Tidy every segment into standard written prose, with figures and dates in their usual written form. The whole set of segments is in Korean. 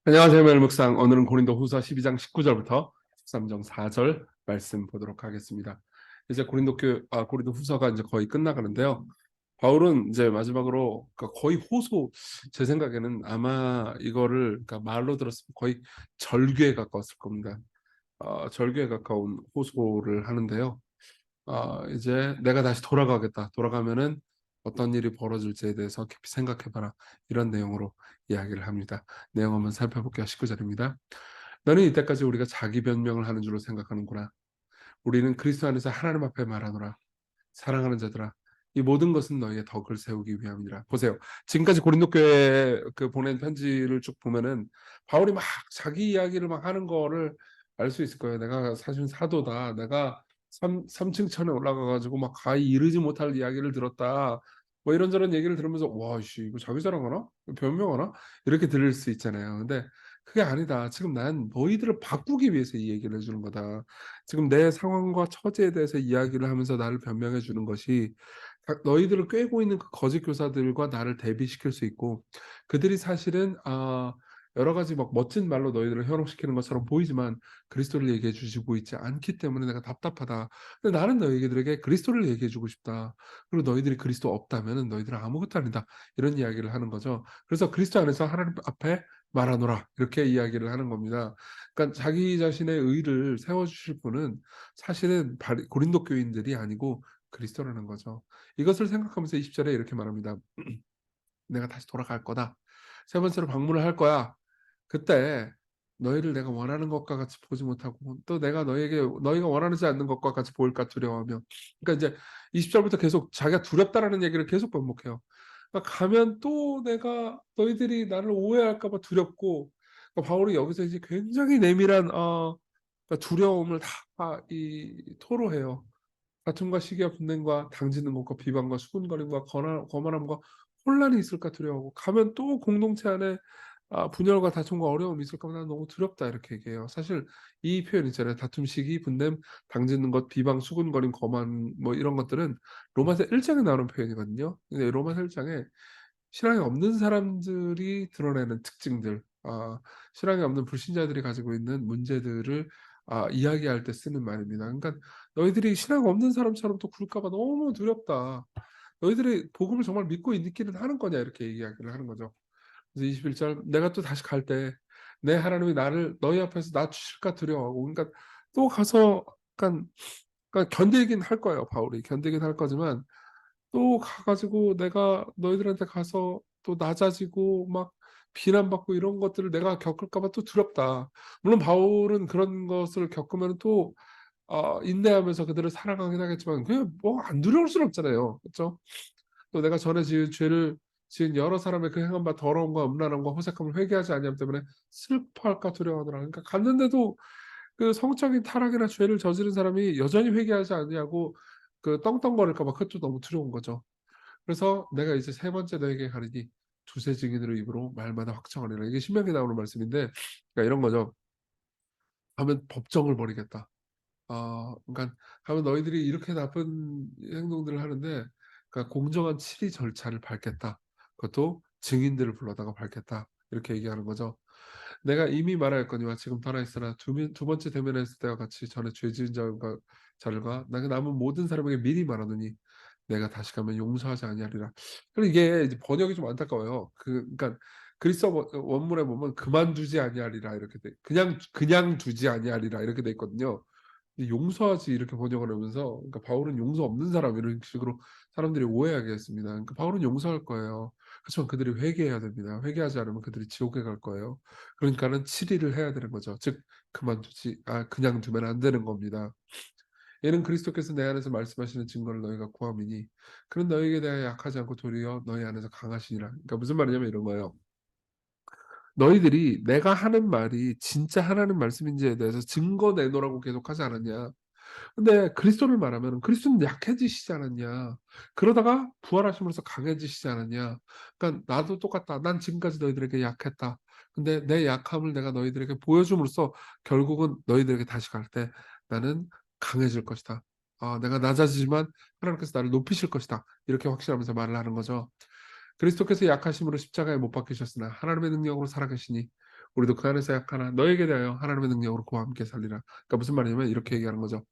안녕하세요. 멜묵상. 오늘은 고린도후서 12장 19절부터 13장 4절 말씀 보도록 하겠습니다. 이제 고린도후서가 이제 거의 끝나가는데요. 바울은 이제 마지막으로 그러니까 거의 호소, 제 생각에는 아마 이거를 그러니까 말로 들었으면 거의 절규에 가까웠을 겁니다. 절규에 가까운 호소를 하는데요. 이제 내가 다시 돌아가겠다. 돌아가면은 어떤 일이 벌어질지에 대해서 깊이 생각해봐라. 이런 내용으로 이야기를 합니다. 내용 한번 살펴볼게요. 19절입니다. 너는 이때까지 우리가 자기 변명을 하는 줄로 생각하는구나. 우리는 그리스도 안에서 하나님 앞에 말하노라. 사랑하는 자들아, 이 모든 것은 너희의 덕을 세우기 위함이라. 보세요. 지금까지 고린도 교회에 그 보낸 편지를 쭉 보면은 바울이 막 자기 이야기를 막 하는 거를 알 수 있을 거예요. 내가 사실 사도다. 내가 삼층 천에 올라가 가지고 막 가히 이르지 못할 이야기를 들었다. 뭐 이런저런 얘기를 들으면서 와, 씨, 이거 자기 자랑하나? 변명하나? 이렇게 들을 수 있잖아요. 근데 그게 아니다. 지금 난 너희들을 바꾸기 위해서 이 얘기를 해주는 거다. 지금 내 상황과 처지에 대해서 이야기를 하면서 나를 변명해 주는 것이 너희들을 꿰고 있는 그 거짓 교사들과 나를 대비시킬 수 있고, 그들이 사실은 여러 가지 막 멋진 말로 너희들을 현혹시키는 것처럼 보이지만 그리스도를 얘기해 주시고 있지 않기 때문에 내가 답답하다. 근데 나는 너희들에게 그리스도를 얘기해 주고 싶다. 그리고 너희들이 그리스도 없다면 너희들은 아무것도 아니다. 이런 이야기를 하는 거죠. 그래서 그리스도 안에서 하나님 앞에 말하노라, 이렇게 이야기를 하는 겁니다. 그러니까 자기 자신의 의를 세워주실 분은 사실은 고린도 교인들이 아니고 그리스도라는 거죠. 이것을 생각하면서 20절에 이렇게 말합니다. 내가 다시 돌아갈 거다. 세 번째로 방문을 할 거야. 그때 너희를 내가 원하는 것과 같이 보지 못하고 또 내가 너희가 원하지 않는 것과 같이 보일까 두려워하며. 그러니까 이제 20절부터 계속 자기가 두렵다라는 얘기를 계속 반복해요. 그러니까 가면 또 내가 너희들이 나를 오해할까 봐 두렵고, 그러니까 바울이 여기서 이제 굉장히 내밀한 그러니까 두려움을 다 토로해요. 다툼과 시기와 분쟁과 당지는 것과 비방과 수군거림과 거만함과 혼란이 있을까 두려워하고, 가면 또 공동체 안에 분열과 다툼과 어려움이 있을까 봐 나는 너무 두렵다, 이렇게 얘기해요. 사실 이 표현 있잖아요. 다툼, 시기, 분냄, 당짓는 것, 비방, 수군거림, 거만, 뭐 이런 것들은 로마서 1장에 나오는 표현이거든요. 근데 로마서 1장에 신앙이 없는 사람들이 드러내는 특징들, 신앙이 없는 불신자들이 가지고 있는 문제들을 이야기할 때 쓰는 말입니다. 그러니까 너희들이 신앙 없는 사람처럼 또 굴까 봐 너무 두렵다. 너희들이 복음을 정말 믿고 있기는 하는 거냐, 이렇게 이야기를 하는 거죠. 그래서 21절, 내가 또 다시 갈 때 내 하나님이 나를 너희 앞에서 낮추실까 두려워하고. 그러니까 또 가서 약간, 그러니까 견디긴 할 거예요. 바울이 견디긴 할 거지만 또 가가지고 내가 너희들한테 가서 또 낮아지고 막 비난받고 이런 것들을 내가 겪을까 봐 또 두렵다. 물론 바울은 그런 것을 겪으면 또 인내하면서 그들을 사랑하긴 하겠지만 그게 뭐 안 두려울 수는 없잖아요. 그렇죠? 또 내가 전에 지은 죄를 지은 여러 사람의 그 행한 바 더러움과 음란함과 호색함을 회개하지 아니함 때문에 슬퍼할까 두려워하더라. 그러니까 갔는데도 그 성적인 타락이나 죄를 저지른 사람이 여전히 회개하지 않냐고 그 떵떵거릴까 봐 그것도 너무 두려운 거죠. 그래서 내가 이제 세 번째 너에게 가리니 두세 증인으로 입으로 말마다 확정하리라. 이게 신명기에 나오는 말씀인데, 그러니까 이런 거죠. 하면 법정을 벌이겠다. 그러니까 하면 너희들이 이렇게 나쁜 행동들을 하는데, 그러니까 공정한 치리 절차를 밟겠다. 그것도 증인들을 불러다가 밟겠다. 이렇게 얘기하는 거죠. 내가 이미 말하였거니와 지금 떠나 있으나 두 번째 대면했을 때와 같이 전에 죄 지은 자들과 나가 남은 모든 사람에게 미리 말하노니 내가 다시 가면 용서하지 아니하리라. 그리고 이게 이제 번역이 좀 안타까워요. 그러니까 그리스어 원문에 보면 그만두지 아니하리라 이렇게 돼. 그냥 두지 아니하리라 이렇게 돼 있거든요. 용서하지 이렇게 번역을 하면서, 그러니까 바울은 용서 없는 사람 이런 식으로 사람들이 오해하게 했습니다. 그러니까 바울은 용서할 거예요. 그렇지만 그들이 회개해야 됩니다. 회개하지 않으면 그들이 지옥에 갈 거예요. 그러니까는 치리를 해야 되는 거죠. 즉 그냥 두면 안 되는 겁니다. 이는 그리스도께서 내 안에서 말씀하시는 증거를 너희가 구함이니 그는 너희에게 대하여 약하지 않고 도리어 너희 안에서 강하시니라. 그러니까 무슨 말이냐면 이런 거예요. 너희들이 내가 하는 말이 진짜 하나님 말씀인지에 대해서 증거 내놓으라고 계속 하지 않았냐. 근데 그리스도를 말하면 그리스도는 약해지시지 않았냐. 그러다가 부활하심으로써 강해지시지 않았냐. 그러니까 나도 똑같다. 난 지금까지 너희들에게 약했다. 근데 내 약함을 내가 너희들에게 보여줌으로써 결국은 너희들에게 다시 갈 때 나는 강해질 것이다. 내가 낮아지지만 하나님께서 나를 높이실 것이다. 이렇게 확신하면서 말을 하는 거죠. 그리스도께서 약하심으로 십자가에 못 박히셨으나 하나님의 능력으로 살아계시니 우리도 그 안에서 약하나 너에게 대하여 하나님의 능력으로 그와 함께 살리라. 그러니까 무슨 말이냐면 이렇게 얘기하는 거죠.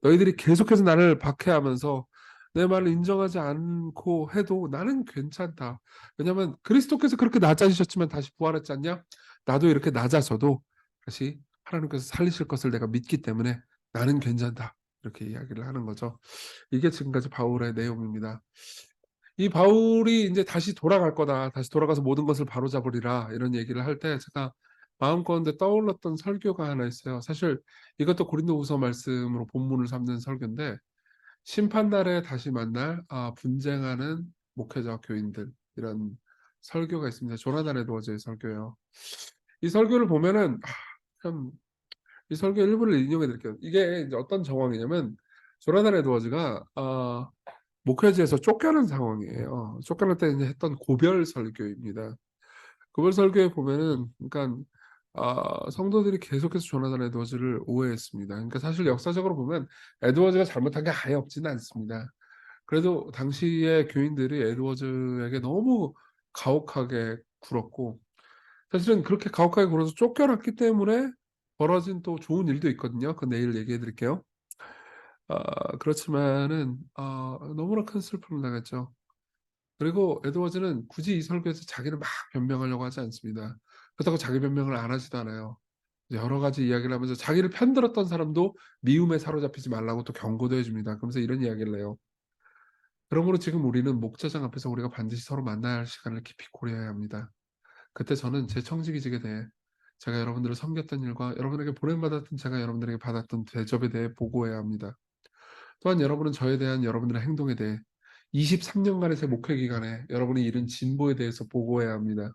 너희들이 계속해서 나를 박해하면서 내 말을 인정하지 않고 해도 나는 괜찮다. 왜냐하면 그리스도께서 그렇게 낮아지셨지만 다시 부활했지 않냐? 나도 이렇게 낮아져도 다시 하나님께서 살리실 것을 내가 믿기 때문에 나는 괜찮다. 이렇게 이야기를 하는 거죠. 이게 지금까지 바울의 내용입니다. 이 바울이 이제 다시 돌아갈 거다. 다시 돌아가서 모든 것을 바로잡으리라. 이런 얘기를 할 때 제가 마음 가운데 떠올랐던 설교가 하나 있어요. 사실 이것도 고린도후서 말씀으로 본문을 삼는 설교인데 심판날에 다시 만날 분쟁하는 목회자 교인들 이런 설교가 있습니다. 조나단 에드워즈의 설교예요. 이 설교를 보면은 참 이 설교 일부를 인용해 드릴게요. 이게 이제 어떤 정황이냐면 조나단 에드워즈가 목회지에서 쫓겨난 상황이에요. 쫓겨날 때 이제 했던 고별 설교입니다. 고별 설교에 보면은 그러니까 성도들이 계속해서 조나단 에드워즈를 오해했습니다. 그러니까 사실 역사적으로 보면 에드워즈가 잘못한 게 아예 없지는 않습니다. 그래도 당시의 교인들이 에드워즈에게 너무 가혹하게 굴었고 사실은 그렇게 가혹하게 굴어서 쫓겨났기 때문에 벌어진 또 좋은 일도 있거든요. 그건 내일 얘기해 드릴게요. 그렇지만은 너무나 큰 슬픔을 당했죠. 그리고 에드워즈는 굳이 이 설교에서 자기를 막 변명하려고 하지 않습니다. 그렇다고 자기 변명을 안 하지도 않아요. 여러 가지 이야기를 하면서 자기를 편들었던 사람도 미움에 사로잡히지 말라고 또 경고도 해 줍니다. 그러면서 이런 이야기를 해요. 그러므로 지금 우리는 목자장 앞에서 우리가 반드시 서로 만나야 할 시간을 깊이 고려해야 합니다. 그때 저는 제 청지기직에 대해 제가 여러분들을 섬겼던 일과 여러분에게 보냄받았던 제가 여러분들에게 받았던 대접에 대해 보고해야 합니다. 또한 여러분은 저에 대한 여러분들의 행동에 대해 23년간의 제 목회 기간에 여러분이 이룬 진보에 대해서 보고해야 합니다.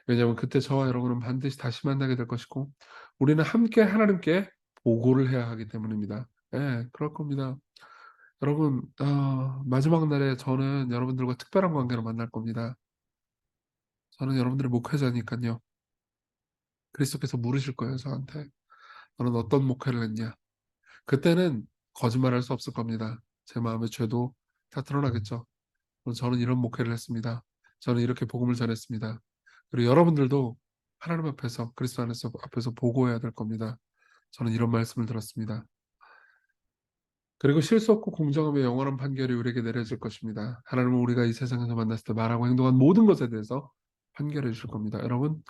왜냐하면 그때 저와 여러분은 반드시 다시 만나게 될 것이고 우리는 함께 하나님께 보고를 해야 하기 때문입니다. 예, 그럴 겁니다. 여러분, 마지막 날에 저는 여러분들과 특별한 관계로 만날 겁니다. 저는 여러분들의 목회자니까요. 그리스도께서 물으실 거예요, 저한테. 너는 어떤 목회를 했냐? 그때는 거짓말할 수 없을 겁니다. 제 마음의 죄도 다 드러나겠죠. 저는 이런 목회를 했습니다. 저는 이렇게 복음을 전했습니다. 그리고 여러분들도 하나님 앞에서 그리스도 안에서 앞에서 보고해야 될 겁니다. 저는 이런 말씀을 들었습니다. 그리고 실수 없고 공정함의 영원한 판결이 우리에게 내려질 것입니다. 하나님은 우리가 이 세상에서 만났을 때 말하고 행동한 모든 것에 대해서 판결해 주실 겁니다. 여러분,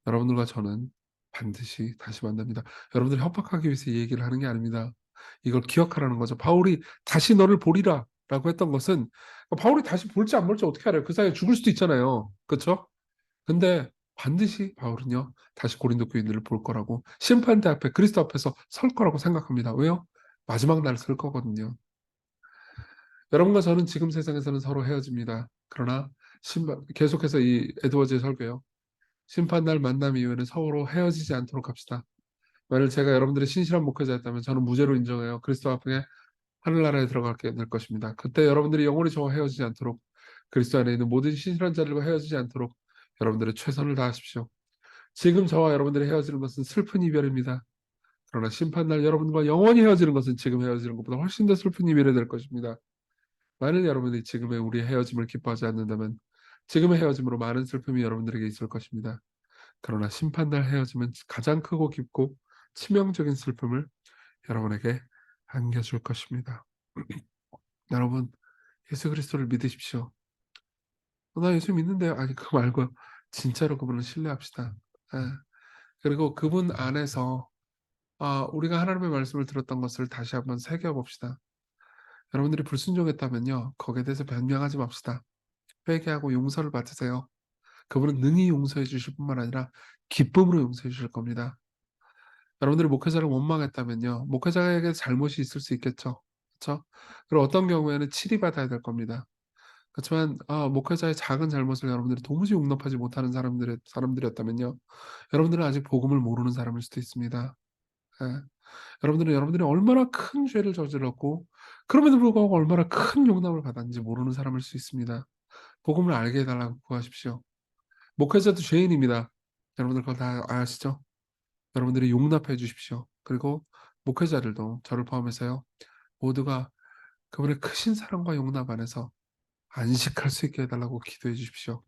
여러분들과 저는 반드시 다시 만납니다. 여러분들 협박하기 위해서 이 얘기를 하는 게 아닙니다. 이걸 기억하라는 거죠. 바울이 다시 너를 보리라 라고 했던 것은 바울이 다시 볼지 안 볼지 어떻게 알아요? 그 사이에 죽을 수도 있잖아요. 그렇죠? 근데 반드시 바울은요. 다시 고린도 교인들을 볼 거라고 심판대 앞에 그리스도 앞에서 설 거라고 생각합니다. 왜요? 마지막 날 설 거거든요. 여러분과 저는 지금 세상에서는 서로 헤어집니다. 그러나 계속해서 이 에드워즈의 설교요. 심판날 만남 이후에는 서로 헤어지지 않도록 합시다. 만일 제가 여러분들의 신실한 목회자였다면 저는 무죄로 인정해요. 그리스도 앞에 하늘나라에 들어가게 될 것입니다. 그때 여러분들이 영원히 저와 헤어지지 않도록 그리스도 안에 있는 모든 신실한 자들과 헤어지지 않도록 여러분들의 최선을 다하십시오. 지금 저와 여러분들이 헤어지는 것은 슬픈 이별입니다. 그러나 심판날 여러분과 영원히 헤어지는 것은 지금 헤어지는 것보다 훨씬 더 슬픈 이별이 될 것입니다. 만일 여러분이 지금의 우리의 헤어짐을 기뻐하지 않는다면 지금의 헤어짐으로 많은 슬픔이 여러분들에게 있을 것입니다. 그러나 심판날 헤어짐은 가장 크고 깊고 치명적인 슬픔을 여러분에게 안겨줄 것입니다. 여러분, 예수 그리스도를 믿으십시오. 나 예수 믿는데요. 아니, 그거 말고요. 진짜로 그분을 신뢰합시다. 예. 그리고 그분 안에서 우리가 하나님의 말씀을 들었던 것을 다시 한번 새겨봅시다. 여러분들이 불순종했다면요. 거기에 대해서 변명하지 맙시다. 회개하고 용서를 받으세요. 그분은 능히 용서해 주실 뿐만 아니라 기쁨으로 용서해 주실 겁니다. 여러분들이 목회자를 원망했다면요. 목회자에게 잘못이 있을 수 있겠죠. 그렇죠? 그리고 어떤 경우에는 치리받아야 될 겁니다. 그렇지만 목회자의 작은 잘못을 여러분들이 도무지 용납하지 못하는 사람들이었다면요. 여러분들은 아직 복음을 모르는 사람일 수도 있습니다. 예. 여러분들은 여러분들이 얼마나 큰 죄를 저질렀고 그럼에도 불구하고 얼마나 큰 용납을 받았는지 모르는 사람일 수 있습니다. 복음을 알게 해 달라고 구하십시오. 목회자도 죄인입니다. 여러분들 그걸 다 아시죠? 여러분들이 용납해 주십시오. 그리고 목회자들도 저를 포함해서요. 모두가 그분의 크신 사랑과 용납 안에서 안식할 수 있게 해 달라고 기도해 주십시오.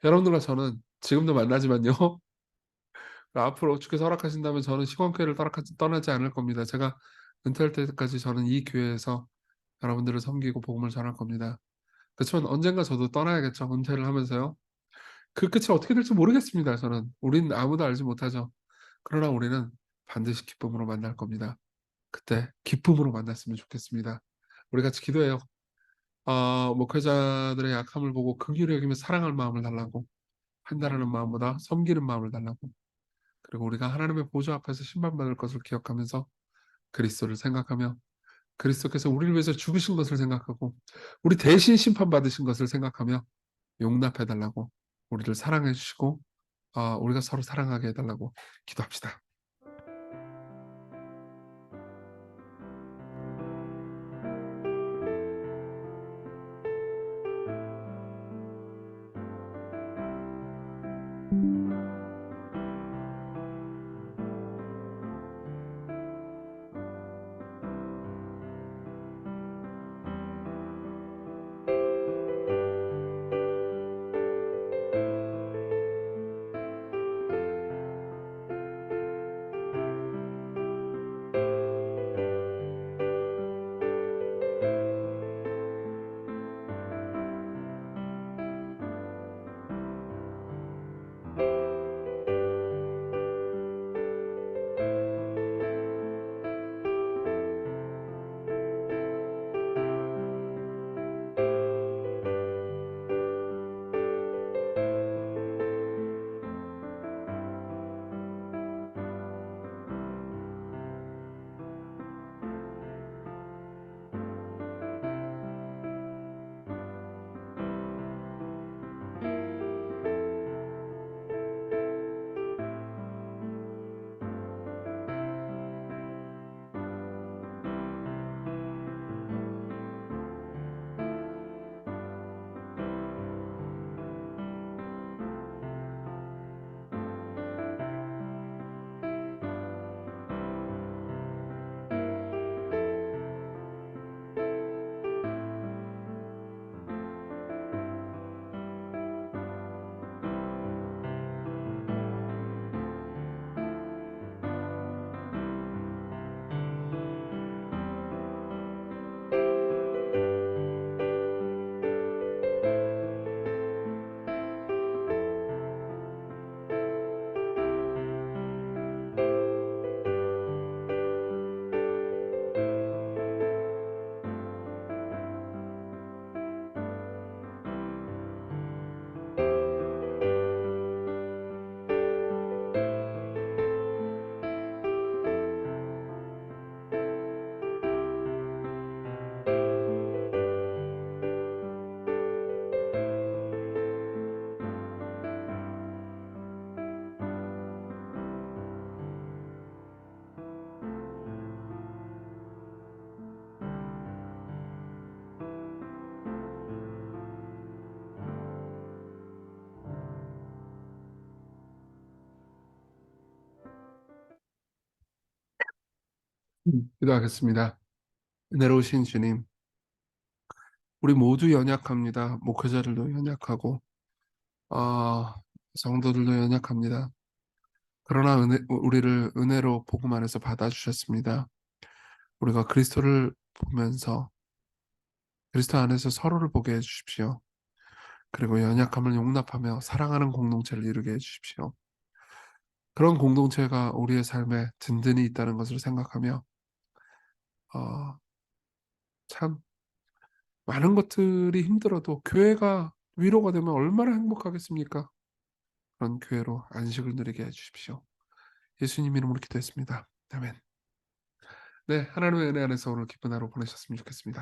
여러분들과 저는 지금도 만나지만요. 앞으로 주께서 허락하신다면 저는 시공교회를 떠나지 않을 겁니다. 제가 은퇴할 때까지 저는 이 교회에서 여러분들을 섬기고 복음을 전할 겁니다. 그렇지만 언젠가 저도 떠나야겠죠. 은퇴를 하면서요. 그 끝이 어떻게 될지 모르겠습니다. 저는. 우린 아무도 알지 못하죠. 그러나 우리는 반드시 기쁨으로 만날 겁니다. 그때 기쁨으로 만났으면 좋겠습니다. 우리 같이 기도해요. 목회자들의 약함을 보고 긍휼히 여기며 사랑할 마음을 달라고, 판단하는 마음보다 섬기는 마음을 달라고, 그리고 우리가 하나님의 보좌 앞에서 심판받을 것을 기억하면서 그리스도를 생각하며, 그리스도께서 우리를 위해서 죽으신 것을 생각하고 우리 대신 심판받으신 것을 생각하며 용납해 달라고, 우리를 사랑해 주시고 우리가 서로 사랑하게 해 달라고 기도합시다. 기도하겠습니다. 은혜로우신 주님, 우리 모두 연약합니다. 목회자들도 연약하고 아, 성도들도 연약합니다. 그러나 우리를 은혜로 복음 안에서 받아주셨습니다. 우리가 그리스도를 보면서 그리스도 안에서 서로를 보게 해주십시오. 그리고 연약함을 용납하며 사랑하는 공동체를 이루게 해주십시오. 그런 공동체가 우리의 삶에 든든히 있다는 것을 생각하며 어, 참 많은 것들이 힘들어도 교회가 위로가 되면 얼마나 행복하겠습니까? 그런 교회로 안식을 누리게 해주십시오. 예수님 이름으로 기도했습니다. 아멘. 네, 하나님의 은혜 안에서 오늘 기쁜 하루 보내셨으면 좋겠습니다.